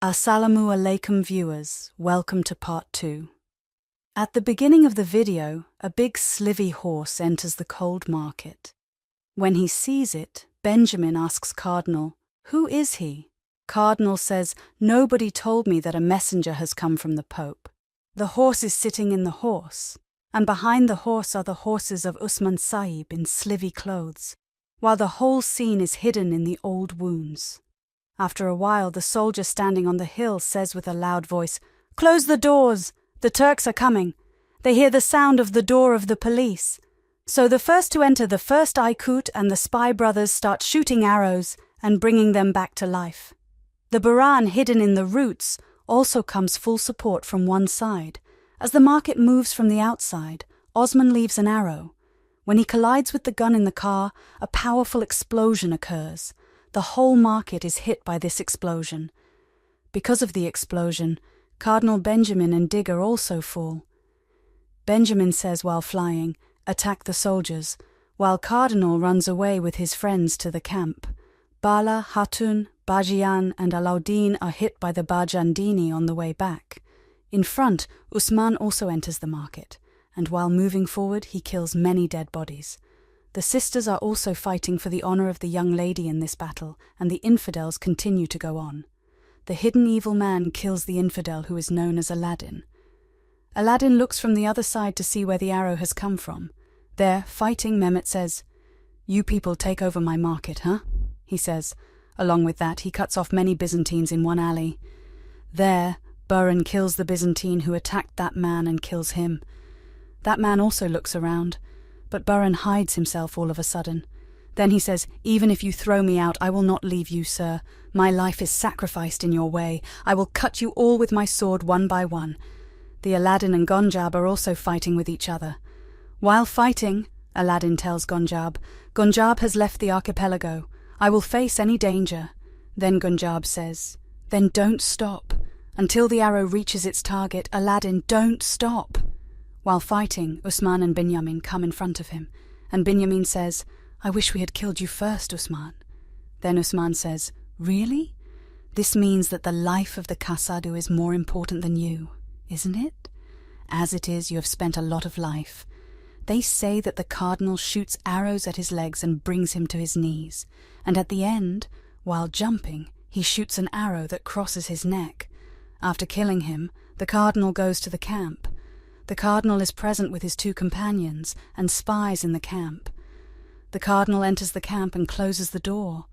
Assalamu alaikum viewers, welcome to part 2. At the beginning of the video, a big slivy horse enters the cold market. When he sees it, Benjamin asks Cardinal, "Who is he?" Cardinal says, "Nobody told me that a messenger has come from the Pope." The horse is sitting in the horse, and behind the horse are the horses of Osman Sahib in slivy clothes, while the whole scene is hidden in the old wounds. After a while, the soldier standing on the hill says with a loud voice, "Close the doors! The Turks are coming. They hear the sound of the door of the police." So the first to enter, the first Aykut and the spy brothers start shooting arrows and bringing them back to life. The Baran hidden in the roots also comes full support from one side. As the market moves from the outside, Osman leaves an arrow. When he collides with the gun in the car, a powerful explosion occurs. The whole market is hit by this explosion. Because of the explosion, Cardinal Benjamin and Digger also fall. Benjamin says while flying, "Attack the soldiers," while Cardinal runs away with his friends to the camp. Bala, Hatun, Bajian and Alauddin are hit by the Bajandini on the way back. In front, Usman also enters the market, and while moving forward he kills many dead bodies. The sisters are also fighting for the honor of the young lady in this battle, and the infidels continue to go on. The hidden evil man kills the infidel who is known as Aladdin. Aladdin looks from the other side to see where the arrow has come from. There, fighting, Mehmet says, "You people take over my market, huh?" he says. Along with that, he cuts off many Byzantines in one alley. There, Buran kills the Byzantine who attacked that man and kills him. That man also looks around, but Buran hides himself all of a sudden. Then he says, "Even if you throw me out, I will not leave you, sir. My life is sacrificed in your way. I will cut you all with my sword one by one." The Aladdin and Gonjab are also fighting with each other. While fighting, Aladdin tells Gonjab, "Gonjab has left the archipelago. I will face any danger." Then Gonjab says, "Then don't stop. Until the arrow reaches its target, Aladdin, don't stop." While fighting, Usman and Binyamin come in front of him, and Binyamin says, "I wish we had killed you first, Usman." Then Usman says, "Really? This means that the life of the Kasadu is more important than you, isn't it? As it is, you have spent a lot of life. They say that the cardinal shoots arrows at his legs and brings him to his knees, and at the end, while jumping, he shoots an arrow that crosses his neck. After killing him, the cardinal goes to the camp. The cardinal is present with his two companions and spies in the camp. The cardinal enters the camp and closes the door,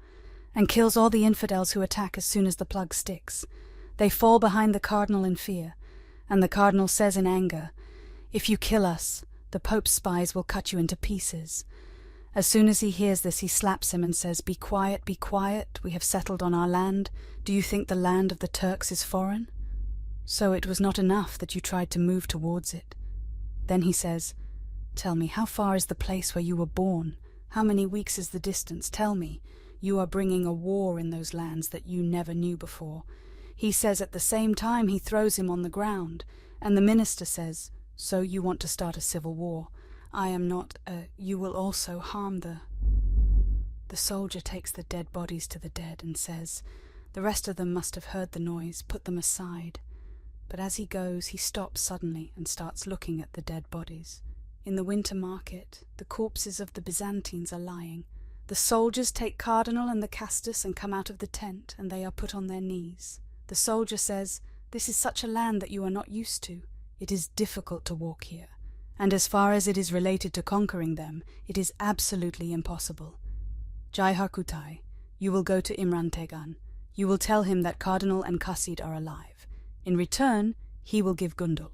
and kills all the infidels who attack as soon as the plug sticks. They fall behind the cardinal in fear, and the cardinal says in anger, "If you kill us, the Pope's spies will cut you into pieces." As soon as he hears this, he slaps him and says, be quiet, we have settled on our land. Do you think the land of the Turks is foreign? So it was not enough that you tried to move towards it." Then he says, "Tell me, how far is the place where you were born? How many weeks is the distance? Tell me. You are bringing a war in those lands that you never knew before." He says at the same time he throws him on the ground, and the minister says, "So you want to start a civil war? I am not, you will also harm the..." The soldier takes the dead bodies to the dead and says, "The rest of them must have heard the noise, put them aside." But as he goes, he stops suddenly and starts looking at the dead bodies. In the winter market, the corpses of the Byzantines are lying. The soldiers take Cardinal and the Castus and come out of the tent, and they are put on their knees. The soldier says, "This is such a land that you are not used to. It is difficult to walk here. And as far as it is related to conquering them, it is absolutely impossible. Jai Harkutai, you will go to Imran Tegan. You will tell him that Cardinal and Qasid are alive. In return, he will give Gundul.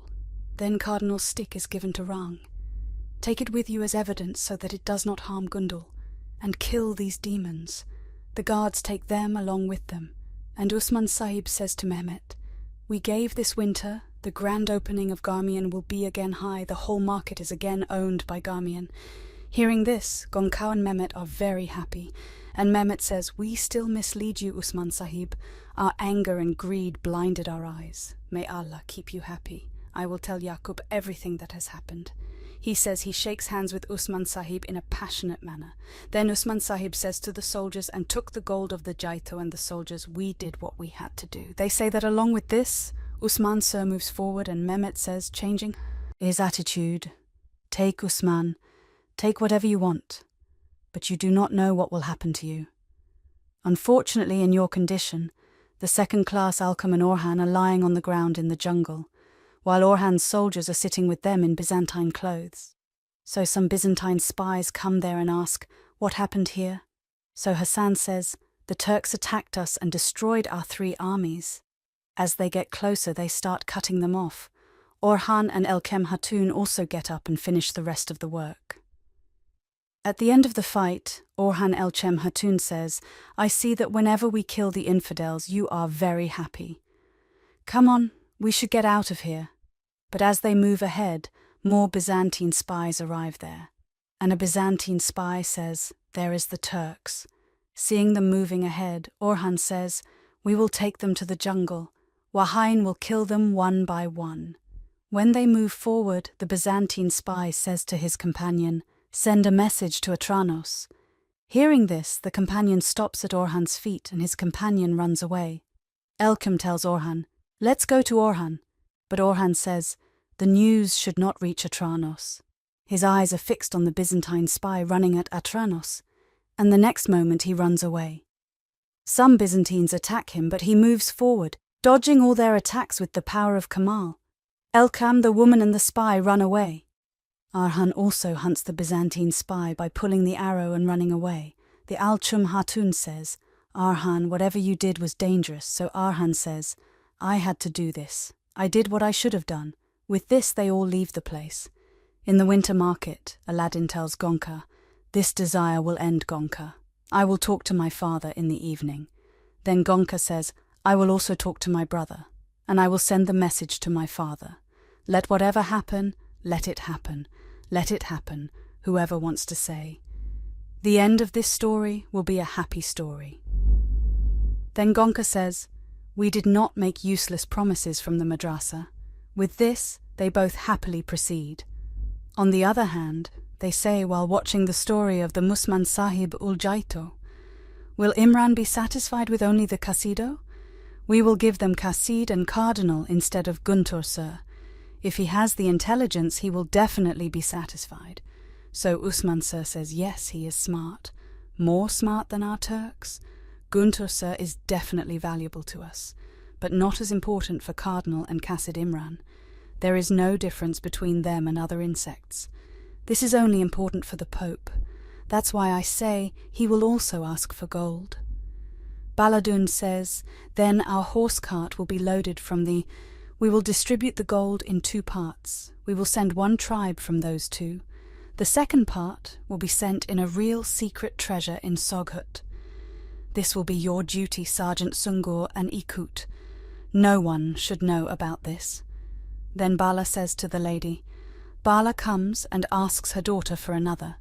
Then Cardinal's stick is given to Rang. Take it with you as evidence so that it does not harm Gundul, and kill these demons. The guards take them along with them." And Usman Sahib says to Mehmet, "We gave this winter, the grand opening of Garmian will be again high, the whole market is again owned by Garmian." Hearing this, Gonkau and Mehmet are very happy, and Mehmet says, "We still mislead you, Usman Sahib. Our anger and greed blinded our eyes. May Allah keep you happy. I will tell Yaqub everything that has happened." He says he shakes hands with Usman Sahib in a passionate manner. Then Usman Sahib says to the soldiers and took the gold of the Jaito and the soldiers, "We did what we had to do." They say that along with this, Usman Sir moves forward and Mehmet says, changing his attitude, "Take Usman, take whatever you want, but you do not know what will happen to you. Unfortunately, in your condition, the second-class Alcam and Orhan are lying on the ground in the jungle, while Orhan's soldiers are sitting with them in Byzantine clothes. So some Byzantine spies come there and ask, what happened here? So Hassan says, the Turks attacked us and destroyed our 3 armies. As they get closer, they start cutting them off. Orhan and Elkem Hatun also get up and finish the rest of the work. At the end of the fight, Orhan Elkem Hatun says, I see that whenever we kill the infidels, you are very happy. Come on, we should get out of here. But as they move ahead, more Byzantine spies arrive there. And a Byzantine spy says, there is the Turks. Seeing them moving ahead, Orhan says, we will take them to the jungle. Wahain will kill them one by one. When they move forward, the Byzantine spy says to his companion, send a message to Atranos. Hearing this, the companion stops at Orhan's feet and his companion runs away. Elkem tells Orhan, let's go to Orhan. But Orhan says, the news should not reach Atranos. His eyes are fixed on the Byzantine spy running at Atranos, and the next moment he runs away. Some Byzantines attack him, but he moves forward, dodging all their attacks with the power of Kamal. Elkam, the woman and the spy run away. Arhan also hunts the Byzantine spy by pulling the arrow and running away. The Alchum Hatun says, Arhan, whatever you did was dangerous, so Arhan says, I had to do this. I did what I should have done. With this they all leave the place. In the winter market, Aladdin tells Gonka, this desire will end, Gonka. I will talk to my father in the evening. Then Gonka says, I will also talk to my brother, and I will send the message to my father. Let whatever happen, let it happen. Let it happen, whoever wants to say. The end of this story will be a happy story. Then Gonka says, we did not make useless promises from the madrasa. With this, they both happily proceed. On the other hand, they say while watching the story of the Musman Sahib ul Jaito, will Imran be satisfied with only the Qasido? We will give them Qasid and Cardinal instead of Guntur Sir. If he has the intelligence, he will definitely be satisfied. So Usman Sir says, yes, he is smart. More smart than our Turks. Guntur Sir is definitely valuable to us, but not as important for Cardinal and Qasid Imran. There is no difference between them and other insects. This is only important for the Pope. That's why I say he will also ask for gold. Baladun says, then our horse cart will be loaded from the... We will distribute the gold in 2 parts. We will send 1 tribe from those 2. The second part will be sent in a real secret treasure in Soghut. This will be your duty, Sergeant Sungur and Ikut. No one should know about this. Then Bala says to the lady, Bala comes and asks her daughter for another.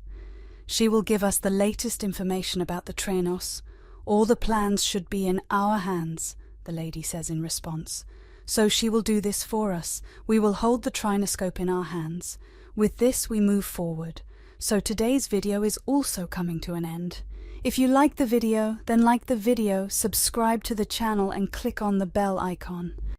She will give us the latest information about the Trenos. All the plans should be in our hands, the lady says in response. So she will do this for us. We will hold the trinoscope in our hands. With this we move forward. So today's video is also coming to an end. If you like the video, then like the video, subscribe to the channel and click on the bell icon.